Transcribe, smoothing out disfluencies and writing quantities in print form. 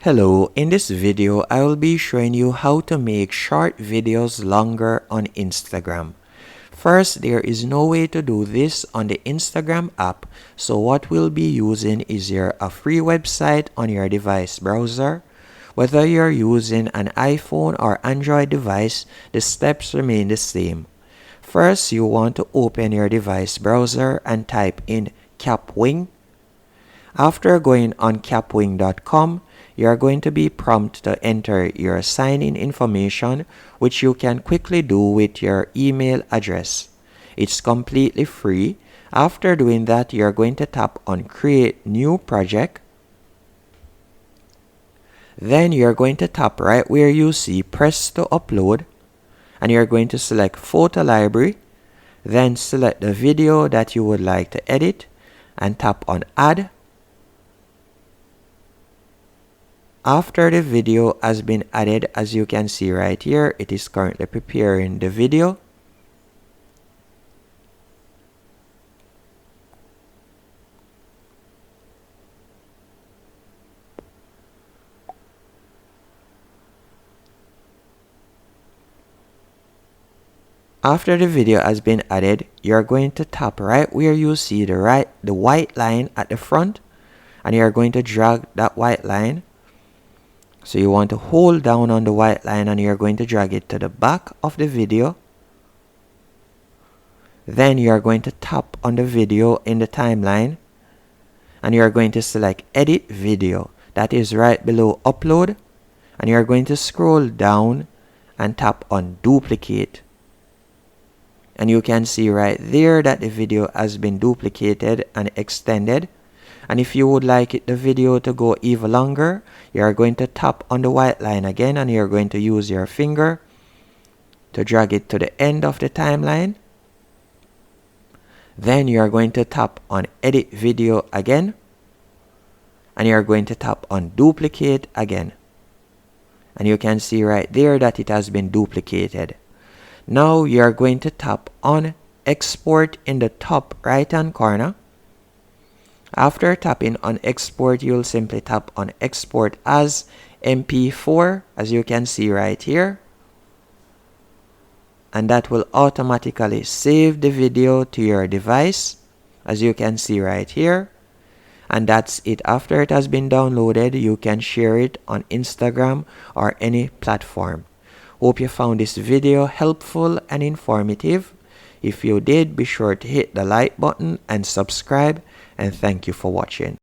Hello, in this video I will be showing you how to make short videos longer on Instagram. First, there is no way to do this on the Instagram app, so what we'll be using is a free website on your device browser. Whether you're using an iPhone or Android device, the steps remain the same. First, you want to open your device browser and type in Kapwing. After going on kapwing.com, you are going to be prompted to enter your sign-in information, which you can quickly do with your email address. It's completely free. After doing that, you are going to tap on Create New Project. Then you are going to tap right where you see Press to Upload, and you are going to select Photo Library. Then select the video that you would like to edit and tap on Add. After the video has been added, as you can see right here, it is currently preparing the video. After the video has been added, you're going to tap right where you see the white line at the front, and you're going to drag that white line. So you want to hold down on the white line and you're going to drag it to the back of the video. Then you are going to tap on the video in the timeline and you are going to select Edit Video. That is right below Upload, and you are going to scroll down and tap on Duplicate. And you can see right there that the video has been duplicated and extended. And if you would like the video to go even longer, you are going to tap on the white line again and you're going to use your finger to drag it to the end of the timeline. Then you are going to tap on Edit Video again, and you are going to tap on Duplicate again. And you can see right there that it has been duplicated. Now you are going to tap on Export in the top right hand corner. After tapping on Export, you'll simply tap on Export as MP4, as you can see right here. And that will automatically save the video to your device, as you can see right here. And that's it. After it has been downloaded, you can share it on Instagram or any platform. Hope you found this video helpful and informative. If you did, be sure to hit the like button and subscribe, and thank you for watching.